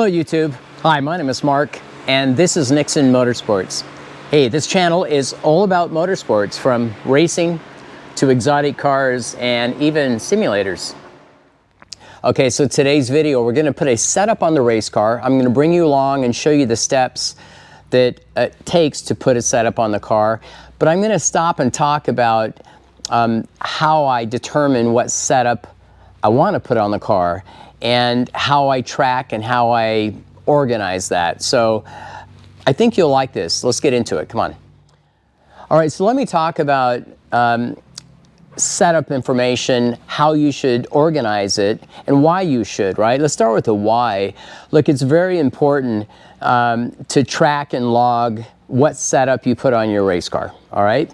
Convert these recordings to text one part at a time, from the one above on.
Hello YouTube. Hi, my name is Mark and this is Nixon Motorsports. Hey, this channel is all about motorsports, from racing to exotic cars and even simulators. Okay, so today's video, we're going to put a setup on the race car. I'm going to bring you along and show you the steps that it takes to put a setup on the car. But I'm going to stop and talk about how I determine what setup I want to put on the car and how I track and how I organize that. So I think you'll like this. Let's get into it. Come on. All right, so let me talk about setup information, how you should organize it, and why you should, right? Let's start with the why. Look, it's very important to track and log what setup you put on your race car, all right?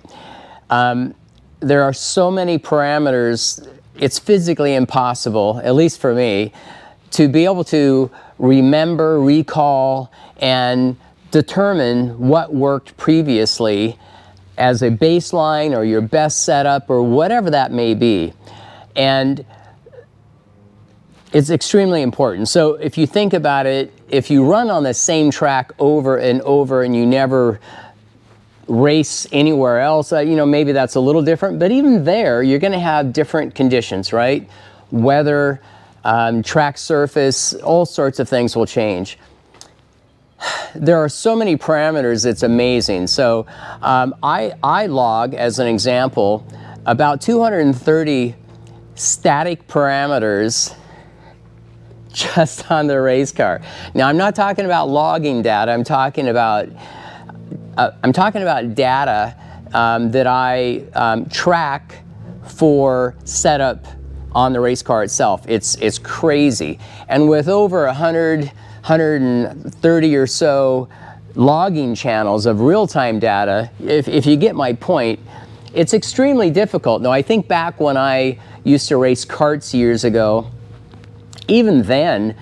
There are so many parameters, it's physically impossible, at least for me, to be able to remember, recall, and determine what worked previously as a baseline or your best setup or whatever that may be. And it's extremely important. So if you think about it, if you run on the same track over and over and you never race anywhere else, you know, maybe that's a little different, but even there, you're gonna have different conditions, right? Weather, track surface, all sorts of things will change. There are so many parameters, it's amazing. So I log, as an example, about 230 static parameters just on the race car. Now, I'm not talking about logging data, I'm talking about data that I track for setup on the race car itself. It's crazy. And with over 130 or so logging channels of real-time data, if you get my point, it's extremely difficult. Now, I think back when I used to race karts years ago, even then,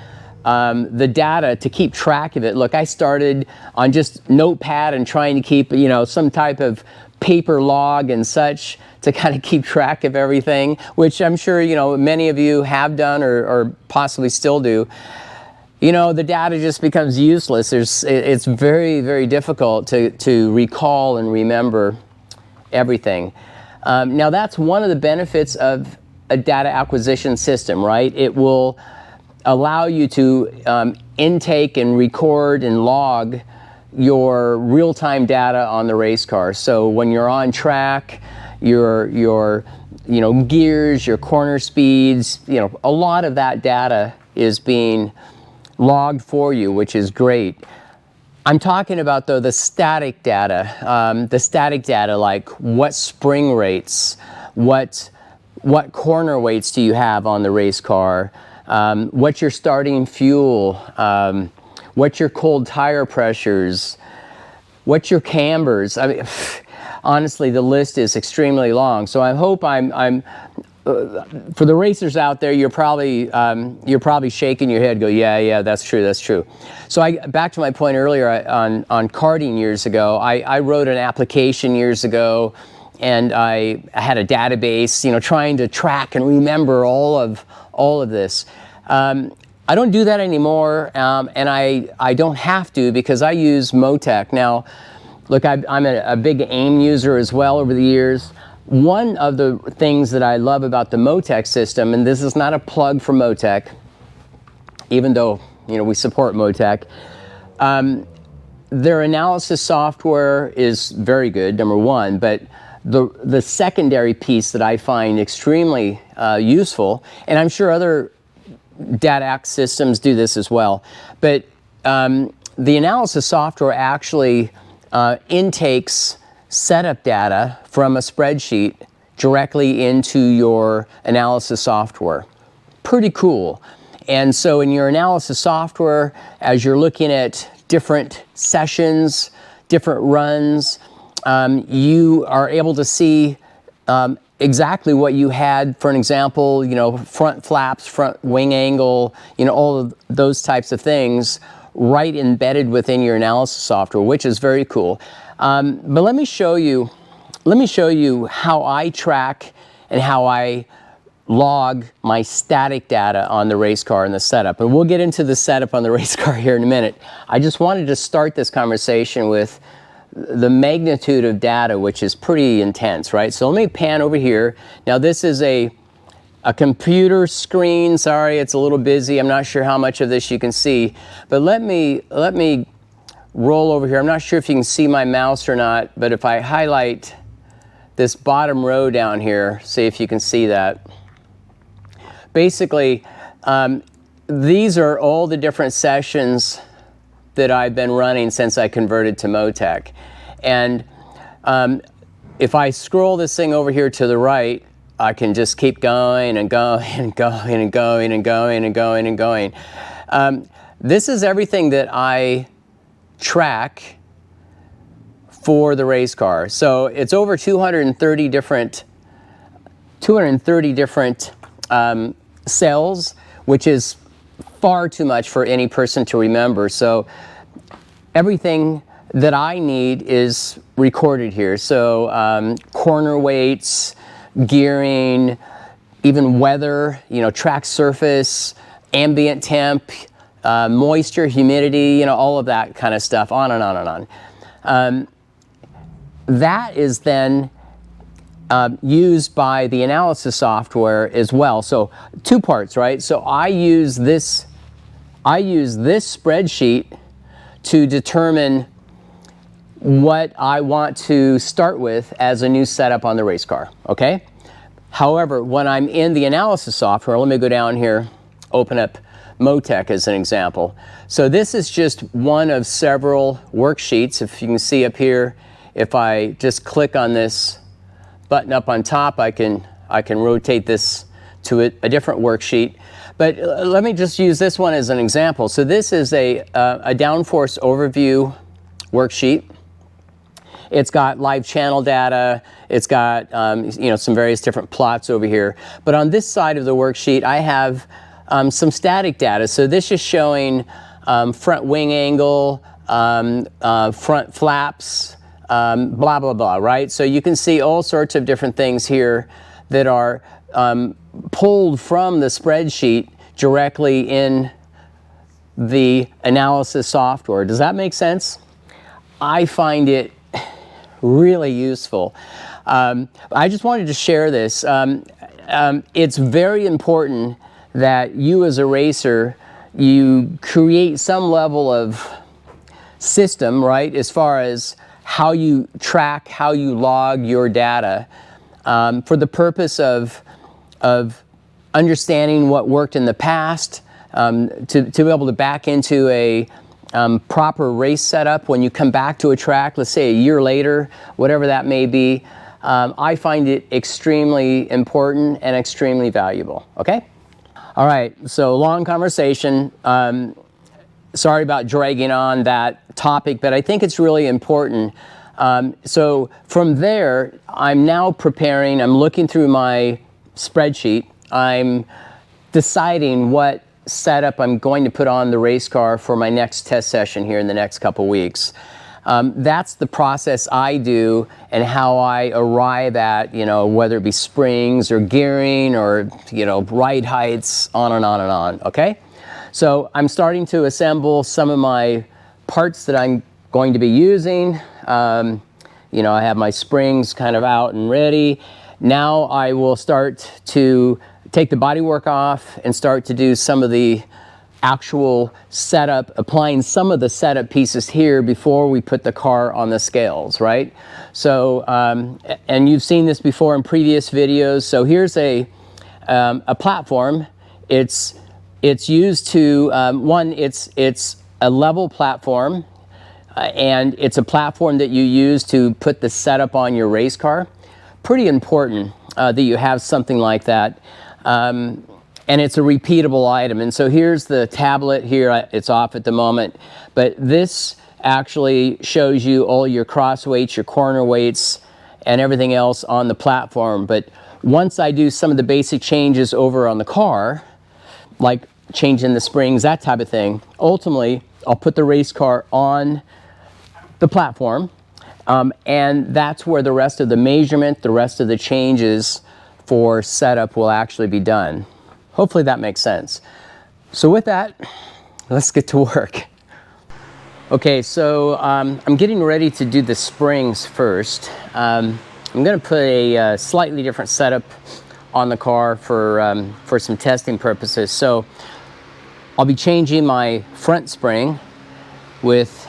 the data to keep track of it, look, I started on just Notepad and trying to keep, you know, some type of paper log and such to kind of keep track of everything, which I'm sure, you know, many of you have done or possibly still do. You know, the data just becomes useless. It's very, very difficult to recall and remember everything. Now, that's one of the benefits of a data acquisition system, right? It will allow you to intake and record and log your real-time data on the race car. So when you're on track, your you know, gears, your corner speeds, you know, a lot of that data is being logged for you, which is great. I'm talking about, though, the static data like what spring rates, what corner weights do you have on the race car, what's your starting fuel, what's your cold tire pressures, what's your cambers. I mean, honestly, the list is extremely long. So I hope for the racers out there, you're probably shaking your head, go, yeah, that's true. So back to my point earlier on karting years ago, I wrote an application years ago, and I had a database, you know, trying to track and remember all of this. I don't do that anymore, and I don't have to, because I use Motec. Now, look, I'm a big AIM user as well over the years. One of the things that I love about the Motec system, and this is not a plug for Motec, even though, you know, we support Motec, their analysis software is very good, number one, but the secondary piece that I find extremely useful, and I'm sure other data ac systems do this as well, but the analysis software actually intakes setup data from a spreadsheet directly into your analysis software. Pretty cool. And so in your analysis software, as you're looking at different sessions, different runs, you are able to see exactly what you had. For an example, you know, front flaps, front wing angle, you know, all of those types of things right embedded within your analysis software, which is very cool. But let me show you how I track and how I log my static data on the race car and the setup. And we'll get into the setup on the race car here in a minute. I just wanted to start this conversation with the magnitude of data, which is pretty intense, right? So let me pan over here. Now this is a computer screen. Sorry, it's a little busy. I'm not sure how much of this you can see, but let me roll over here. I'm not sure if you can see my mouse or not, but if I highlight this bottom row down here, see if you can see that. Basically, these are all the different sessions that I've been running since I converted to Motec. And if I scroll this thing over here to the right, I can just keep going and going and going and going and going and going and going. This is everything that I track for the race car. So it's over 230 different cells, which is far too much for any person to remember. So everything that I need is recorded here. So corner weights, gearing, even weather, track surface, ambient temp, moisture, humidity, all of that kind of stuff, on and on and on. That is then used by the analysis software as well. So two parts, right? So I use this spreadsheet to determine what I want to start with as a new setup on the race car, okay? However, when I'm in the analysis software, let me go down here, open up Motec as an example. So this is just one of several worksheets. If you can see up here, if I just click on this button up on top, I can rotate this to a different worksheet. But let me just use this one as an example. So this is a downforce overview worksheet. It's got live channel data. It's got some various different plots over here. But on this side of the worksheet, I have some static data. So this is showing front wing angle, front flaps, blah, blah, blah, right? So you can see all sorts of different things here that are pulled from the spreadsheet directly in the analysis software. Does that make sense? I find it really useful. I just wanted to share this. It's very important that you as a racer, you create some level of system, right, as far as how you track, how you log your data, for the purpose of understanding what worked in the past, to be able to back into a proper race setup when you come back to a track, let's say a year later, whatever that may be. I find it extremely important and extremely valuable, okay? All right, so long conversation. Sorry about dragging on that topic, but I think it's really important. So from there, I'm now preparing, I'm looking through my spreadsheet, I'm deciding what setup I'm going to put on the race car for my next test session here in the next couple weeks. That's the process I do and how I arrive at, whether it be springs or gearing or, ride heights, on and on and on, okay? So I'm starting to assemble some of my parts that I'm going to be using. I have my springs kind of out and ready. Now I will start to take the bodywork off and start to do some of the actual setup, applying some of the setup pieces here before we put the car on the scales, right? So, and you've seen this before in previous videos. So here's a platform. It's used to, it's a level platform, and it's a platform that you use to put the setup on your race car. Pretty important that you have something like that. And it's a repeatable item. And so here's the tablet here. It's off at the moment, but this actually shows you all your cross weights, your corner weights, and everything else on the platform. But once I do some of the basic changes over on the car, like changing the springs, that type of thing, ultimately I'll put the race car on the platform, and that's where the rest of the measurement, the rest of the changes for setup will actually be done. Hopefully that makes sense. So with that, let's get to work. Okay, so I'm getting ready to do the springs first. I'm going to put a slightly different setup on the car for some testing purposes. So I'll be changing my front spring with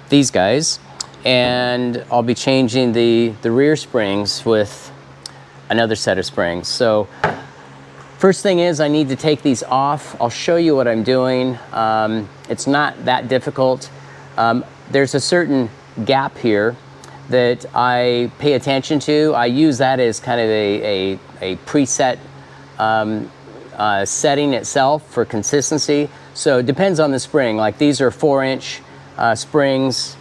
these guys, and I'll be changing the rear springs with another set of springs. So first thing is I need to take these off. I'll show you what I'm doing. It's not that difficult. There's a certain gap here that I pay attention to. I use that as kind of a preset setting itself for consistency. So it depends on the spring. Like these are 4-inch springs.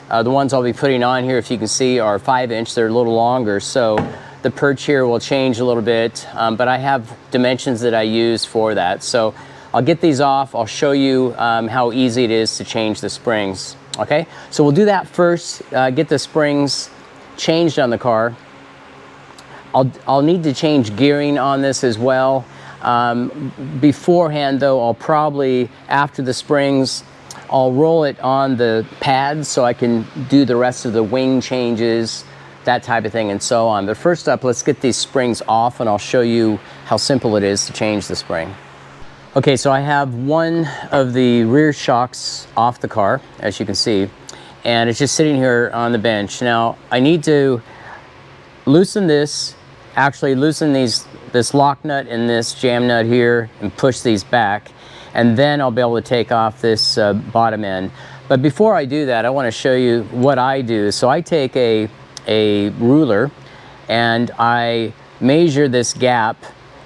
The ones I'll be putting on here, if you can see, are 5-inch. They're a little longer, so the perch here will change a little bit, but I have dimensions that I use for that. So I'll get these off. I'll show you how easy it is to change the springs. Okay, so we'll do that first, get the springs changed on the car. I'll need to change gearing on this as well. Beforehand though, I'll probably, after the springs, I'll roll it on the pads so I can do the rest of the wing changes, that type of thing, and so on. But first up, let's get these springs off and I'll show you how simple it is to change the spring. Okay, so I have one of the rear shocks off the car, as you can see, and it's just sitting here on the bench. Now, I need to loosen this, actually loosen this lock nut and this jam nut here and push these back, and then I'll be able to take off this bottom end. But before I do that, I want to show you what I do. So I take a ruler and I measure this gap.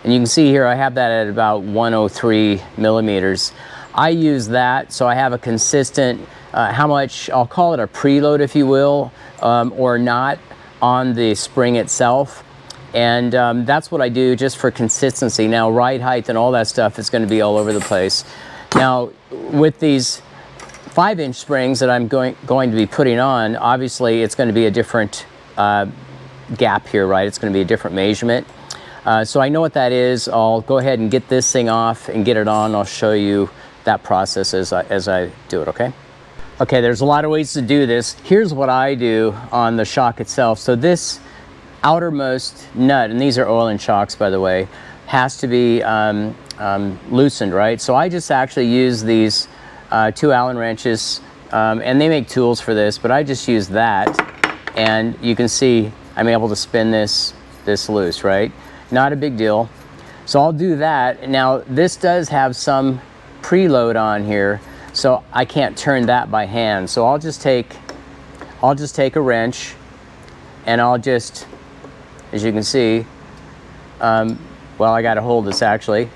And you can see here I have that at about 103 millimeters. I use that so I have a consistent, how much, I'll call it a preload if you will, or not, on the spring itself. And that's what I do just for consistency. Now ride height and all that stuff is going to be all over the place. Now with these 5-inch springs that I'm going to be putting on, obviously it's going to be a different gap here, right? It's going to be a different measurement. So I know what that is. I'll go ahead and get this thing off and get it on. I'll show you that process as I do it, okay? Okay, there's a lot of ways to do this. Here's what I do on the shock itself. So this outermost nut, and these are Oilin shocks by the way, has to be loosened, right? So I just actually use these 2 Allen wrenches, and they make tools for this, but I just use that, and you can see I'm able to spin this loose, right? Not a big deal. So I'll do that. Now this does have some preload on here, so I can't turn that by hand. So I'll just take a wrench, and I'll just, as you can see, well, I got to hold this actually.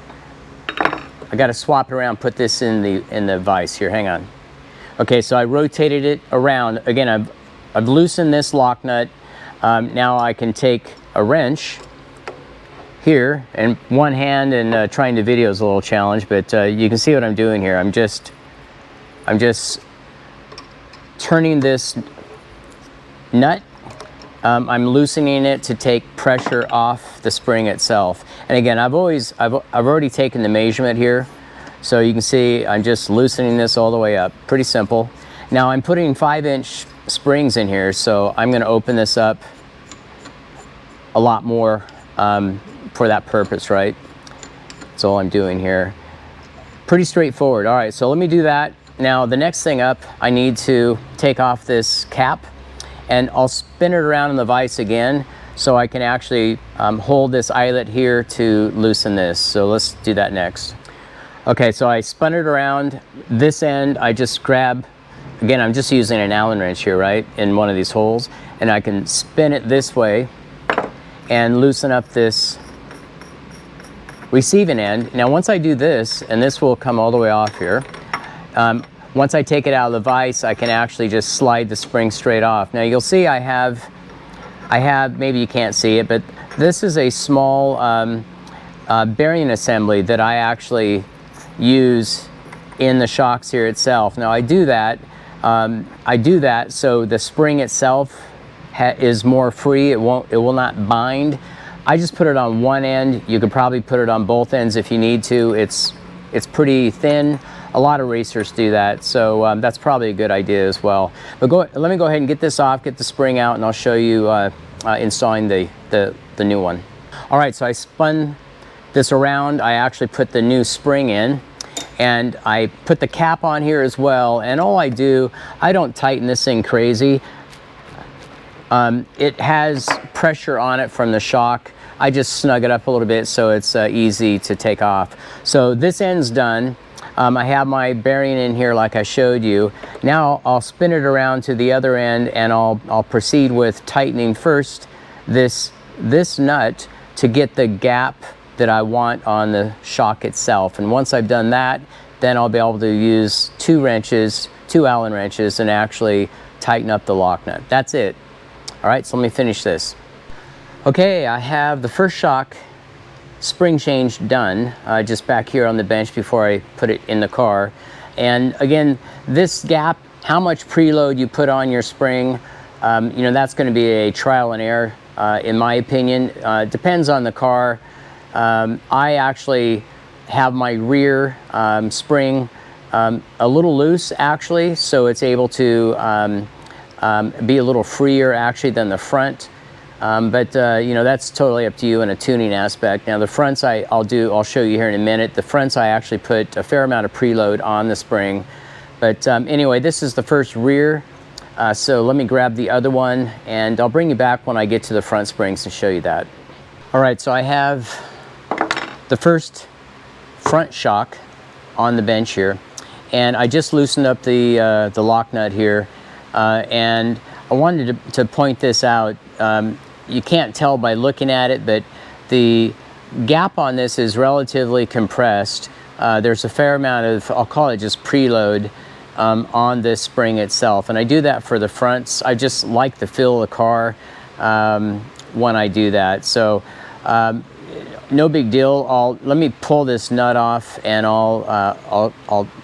I got to swap it around, put this in the vise here. Hang on. Okay, so I rotated it around. Again, I've loosened this lock nut. Now I can take a wrench here, and one hand, and trying to video is a little challenge, but you can see what I'm doing here. I'm just turning this nut. I'm loosening it to take pressure off the spring itself. And again, I've already taken the measurement here, so you can see I'm just loosening this all the way up. Pretty simple. Now I'm putting 5-inch springs in here, so I'm going to open this up a lot more for that purpose, right? That's all I'm doing here. Pretty straightforward. All right, so let me do that. Now the next thing up, I need to take off this cap, and I'll spin it around in the vise again so I can actually hold this eyelet here to loosen this. So let's do that next. Okay, so I spun it around. This end I just grab, again I'm just using an Allen wrench here, right, in one of these holes, and I can spin it this way and loosen up this receiving end. Now once I do this, and this will come all the way off here, once I take it out of the vise, I can actually just slide the spring straight off. Now you'll see I have, maybe you can't see it, but this is a small bearing assembly that I actually use in the shocks here itself. Now I do that so the spring itself is more free. It will not bind. I just put it on one end. You could probably put it on both ends if you need to. It's pretty thin. A lot of racers do that, so that's probably a good idea as well. But let me go ahead and get this off, get the spring out, and I'll show you installing the new one. All right, so I spun this around. I actually put the new spring in, and I put the cap on here as well. And all I do, I don't tighten this thing crazy. It has pressure on it from the shock. I just snug it up a little bit so it's easy to take off. So this end's done. I have my bearing in here like I showed you. Now I'll spin it around to the other end, and I'll proceed with tightening first this nut to get the gap that I want on the shock itself. And once I've done that, then I'll be able to use two Allen wrenches, and actually tighten up the lock nut. That's it. All right, so let me finish this. Okay, I have the first shock spring change done, just back here on the bench before I put it in the car. And again, this gap, how much preload you put on your spring, you know, that's going to be a trial and error, in my opinion. Depends on the car. I actually have my rear spring a little loose, actually, so it's able to be a little freer actually than the front. But you know, that's totally up to you in a tuning aspect. Now the fronts I'll show you here in a minute. The fronts I actually put a fair amount of preload on the spring. But anyway, this is the first rear. So let me grab the other one, and I'll bring you back when I get to the front springs to show you that. All right, so I have the first front shock on the bench here, and I just loosened up the lock nut here, and I wanted to point this out. You can't tell by looking at it, but the gap on this is relatively compressed. There's a fair amount of, I'll call it just preload, on this spring itself. And I do that for the fronts. I just like the feel of the car when I do that. So no big deal. Let me pull this nut off, and I'll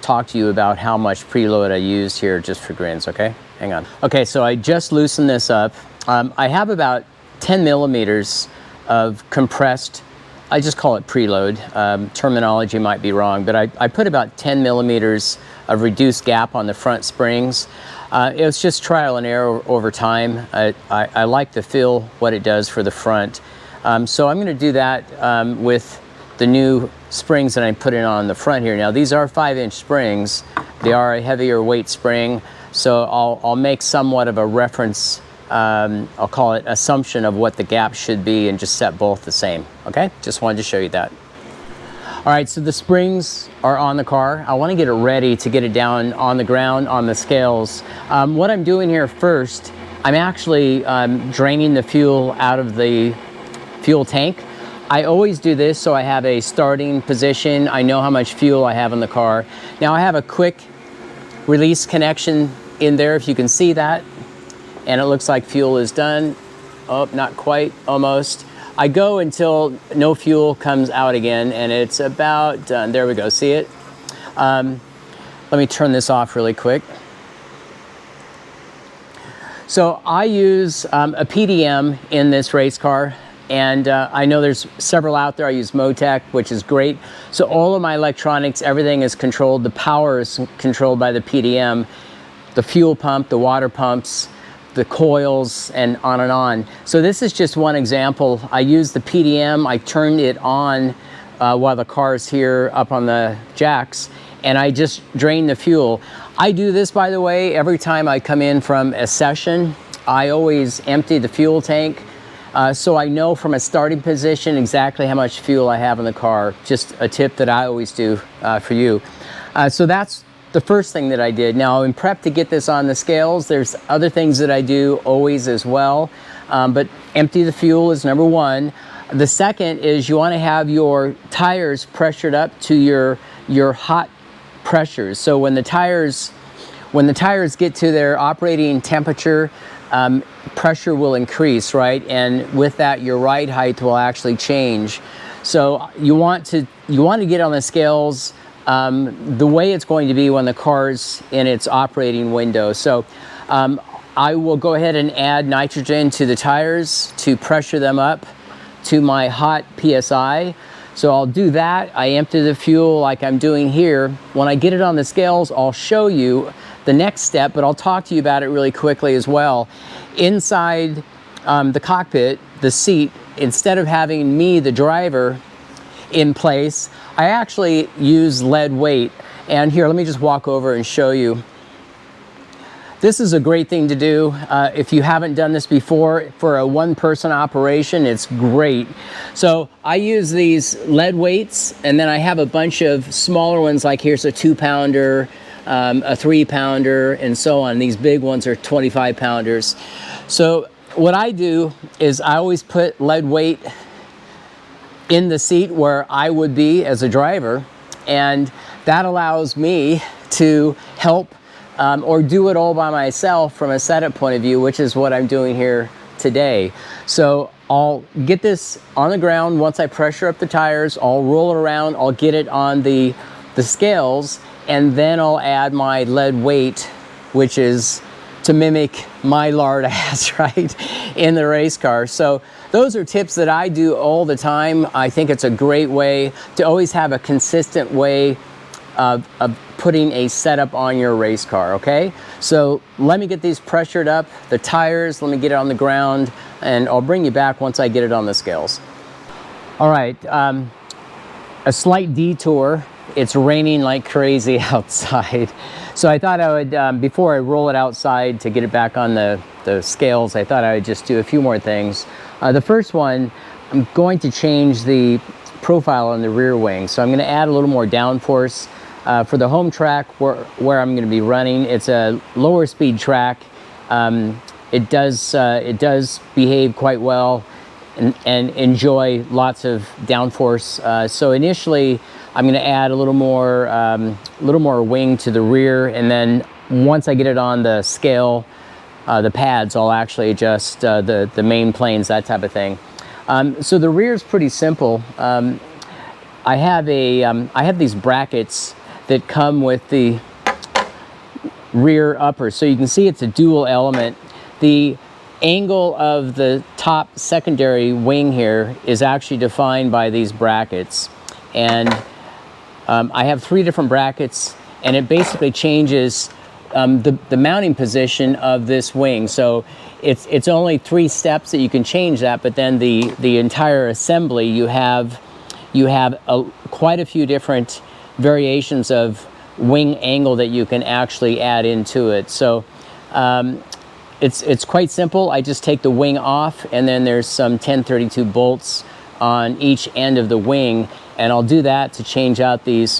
talk to you about how much preload I used here just for grins, okay? Hang on. Okay, so I just loosened this up. I have about 10 millimeters of compressed, I just call it preload. Terminology might be wrong, but I put about 10 millimeters of reduced gap on the front springs. It was just trial and error over time. I like the feel, what it does for the front. So I'm going to do that with the new springs that I'm putting on the front here. Now these are 5-inch springs. They are a heavier weight spring, so I'll make somewhat of a reference, I'll call it assumption of what the gap should be, and just set both the same. Okay, just wanted to show you that. All right, so the springs are on the car. I want to get it ready to get it down on the ground on the scales. What I'm doing here first, I'm actually draining the fuel out of the fuel tank. I always do this so I have a starting position. I know how much fuel I have in the car. Now I have a quick release connection in there, if you can see that. And it looks like fuel is done. Oh, not quite, almost. I go until no fuel comes out again, and it's about done. There we go, see it? Let me turn this off really quick. So I use a PDM in this race car, and I know there's several out there. I use Motec, which is great. So all of my electronics, everything is controlled. The power is controlled by the PDM, the fuel pump, the water pumps, the coils, and on and on. So this is just one example. I used the PDM, I turned it on while the car is here up on the jacks, and I just drained the fuel. I do this, by the way, every time I come in from a session. I always empty the fuel tank, so I know from a starting position exactly how much fuel I have in the car. Just a tip that I always do for you. So that's the first thing that I did. Now in prep to get this on the scales, there's other things that I do always as well, but empty the fuel is number one. The second is you want to have your tires pressured up to your hot pressures. So when the tires get to their operating temperature, pressure will increase, right? And with that, your ride height will actually change. So you want to get on the scales the way it's going to be when the car's in its operating window. So I will go ahead and add nitrogen to the tires to pressure them up to my hot PSI. So I'll do that. I empty the fuel like I'm doing here. When I get it on the scales, I'll show you the next step, but I'll talk to you about it really quickly as well. Inside the cockpit, the seat, instead of having me, the driver, in place, I actually use lead weight. And here, let me just walk over and show you. This is a great thing to do. If you haven't done this before, for a one-person operation, it's great. So I use these lead weights, and then I have a bunch of smaller ones, like here's a 2-pounder, a 3-pounder, and so on. These big ones are 25-pounders. So what I do is I always put lead weight in the seat where I would be as a driver, and that allows me to help or do it all by myself from a setup point of view, which is what I'm doing here today. So I'll get this on the ground. Once I pressure up the tires, I'll roll it around, I'll get it on the scales, and then I'll add my lead weight, which is to mimic my lard ass, right, in the race car. So those are tips that I do all the time. I think it's a great way to always have a consistent way of putting a setup on your race car, okay? So let me get these pressured up, the tires, let me get it on the ground, and I'll bring you back once I get it on the scales. All right, a slight detour. It's raining like crazy outside. So I thought I would, before I roll it outside to get it back on the scales, I thought I would just do a few more things. The first one, I'm going to change the profile on the rear wing. So I'm gonna add a little more downforce. For the home track where I'm going to be running, it's a lower speed track. It does behave quite well and enjoy lots of downforce. So initially, I'm going to add a little more wing to the rear, and then once I get it on the scale, the pads, I'll actually adjust the main planes, that type of thing. So the rear is pretty simple. I have these brackets that come with the rear upper. So you can see it's a dual element. The angle of the top secondary wing here is actually defined by these brackets. And I have 3 different brackets, and it basically changes the mounting position of this wing. So it's only 3 steps that you can change that, but then the entire assembly, you have quite a few different variations of wing angle that you can actually add into it. So it's quite simple. I just take the wing off, and then there's some 1032 bolts on each end of the wing, and I'll do that to change out these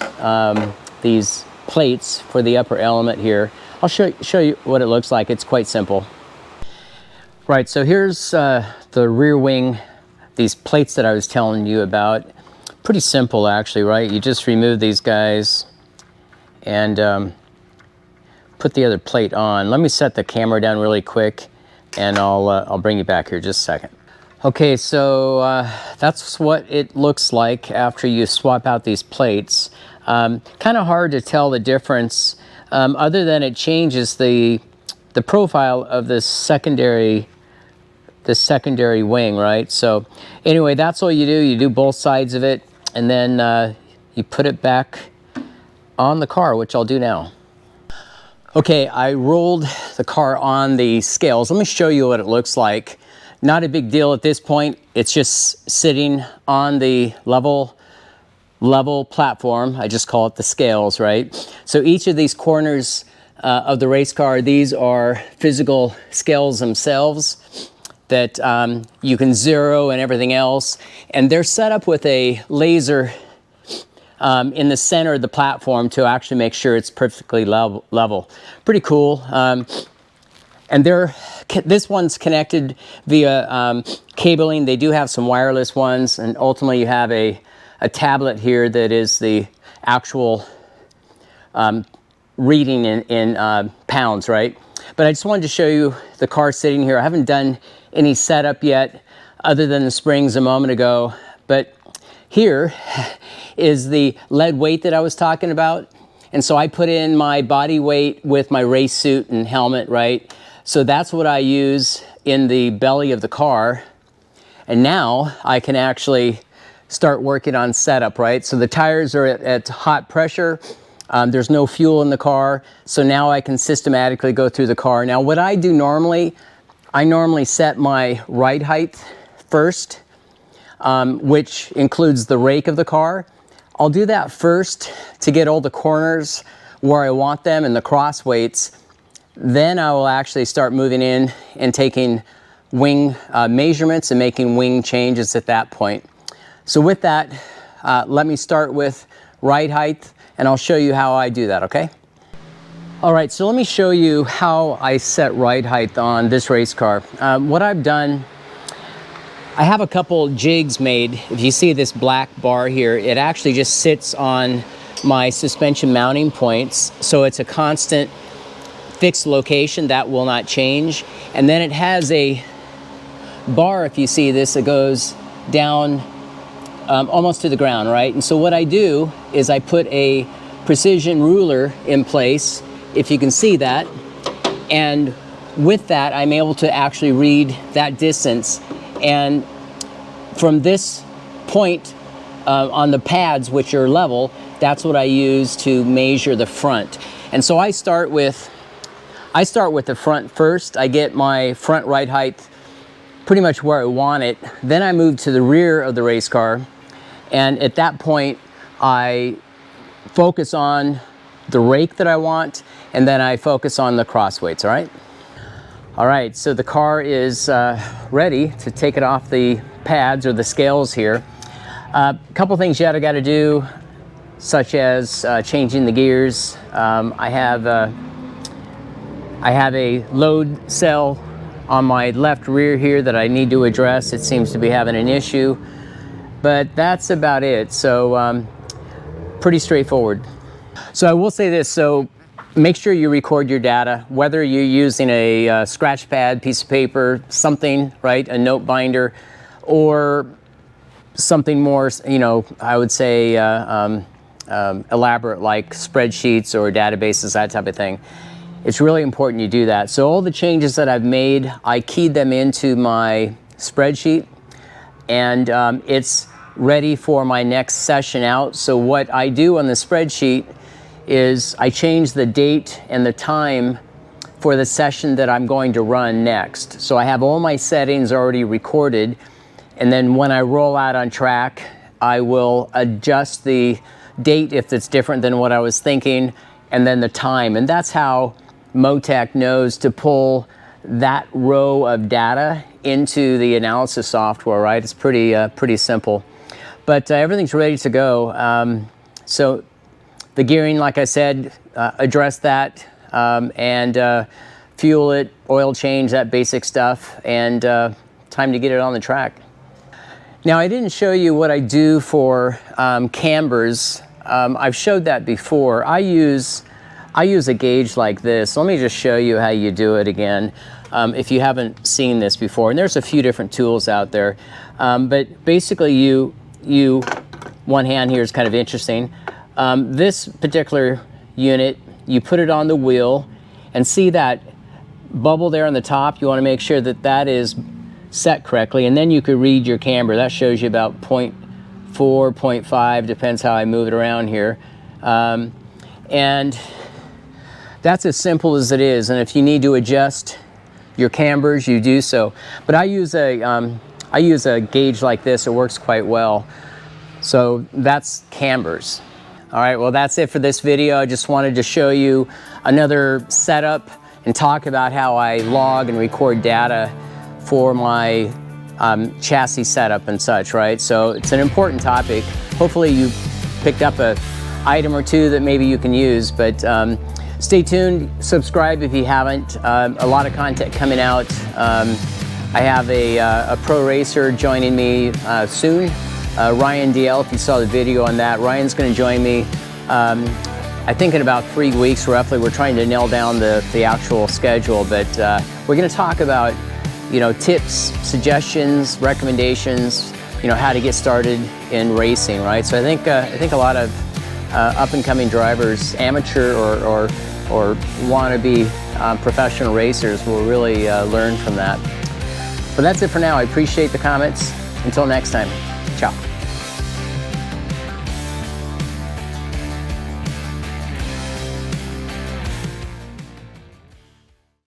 plates for the upper element here. I'll show you what it looks like. It's quite simple. Right, so here's the rear wing, these plates that I was telling you about. Pretty simple actually, right? You just remove these guys and put the other plate on. Let me set the camera down really quick, and I'll bring you back here just a second. Okay, so that's what it looks like after you swap out these plates. Kind of hard to tell the difference, other than it changes the profile of this secondary wing, right? So anyway, that's all you do. You do both sides of it, and then you put it back on the car, which I'll do now. Okay, I rolled the car on the scales. Let me show you what it looks like. Not a big deal at this point. It's just sitting on the level platform. I just call it the scales, right? So each of these corners of the race car, these are physical scales themselves that you can zero and everything else. And they're set up with a laser in the center of the platform to actually make sure it's perfectly level. Pretty cool. And this one's connected via cabling. They do have some wireless ones, and ultimately you have a tablet here that is the actual reading in pounds, right? But I just wanted to show you the car sitting here. I haven't done any setup yet other than the springs a moment ago, but here is the lead weight that I was talking about. And so I put in my body weight with my race suit and helmet, right? So that's what I use in the belly of the car. And now I can actually start working on setup, right? So the tires are at hot pressure. There's no fuel in the car. So now I can systematically go through the car. Now what I do normally, I normally set my ride height first, which includes the rake of the car. I'll do that first to get all the corners where I want them and the cross weights. Then I will actually start moving in and taking wing measurements and making wing changes at that point. So with that, let me start with ride height, and I'll show you how I do that, okay? All right, so let me show you how I set ride height on this race car. What I've done, I have a couple jigs made. If you see this black bar here, it actually just sits on my suspension mounting points, so it's a constant fixed location that will not change. And then it has a bar, if you see this, it goes down almost to the ground, right? And so what I do is I put a precision ruler in place, if you can see that, and with that I'm able to actually read that distance. And from this point on the pads, which are level, that's what I use to measure the front. And so I start with the front first. I get my front ride height pretty much where I want it. Then I move to the rear of the race car, and at that point I focus on the rake that I want, and then I focus on the cross weights. All right? All right, so the car is ready to take it off the pads or the scales here. A couple things yet I got to do, such as changing the gears. I have a load cell on my left rear here that I need to address. It seems to be having an issue, but that's about it. So pretty straightforward. So I will say this, so make sure you record your data, whether you're using a scratch pad, piece of paper, something, right, a note binder, or something more, you know, I would say elaborate like spreadsheets or databases, that type of thing. It's really important you do that. So all the changes that I've made, I keyed them into my spreadsheet, and it's ready for my next session out. So what I do on the spreadsheet is I change the date and the time for the session that I'm going to run next. So I have all my settings already recorded, and then when I roll out on track, I will adjust the date if it's different than what I was thinking, and then the time. And that's how Motec knows to pull that row of data into the analysis software, right? It's pretty simple. But everything's ready to go. So the gearing, like I said, address that, and fuel it, oil change, that basic stuff, and time to get it on the track. Now, I didn't show you what I do for cambers. I've showed that before. I use a gauge like this. Let me just show you how you do it again, if you haven't seen this before. And there's a few different tools out there, but basically you one hand here is kind of interesting. This particular unit, you put it on the wheel, and see that bubble there on the top? You want to make sure that that is set correctly, and then you could read your camber. That shows you about 0.4, 0.5, depends how I move it around here. And that's as simple as it is. And if you need to adjust your cambers, you do so. But I use a gauge like this. It works quite well. So that's cambers. All right, well, that's it for this video. I just wanted to show you another setup and talk about how I log and record data for my chassis setup and such, right? So it's an important topic. Hopefully you picked up an item or two that maybe you can use, but stay tuned, subscribe if you haven't. A lot of content coming out. I have a pro racer joining me soon. Ryan DL, if you saw the video on that, Ryan's going to join me, I think in about 3 weeks roughly. We're trying to nail down the actual schedule, but we're going to talk about, you know, tips, suggestions, recommendations, you know, how to get started in racing, right? So I think a lot of up-and-coming drivers, amateur or wannabe professional racers, will really learn from that. But that's it for now. I appreciate the comments. Until next time, ciao.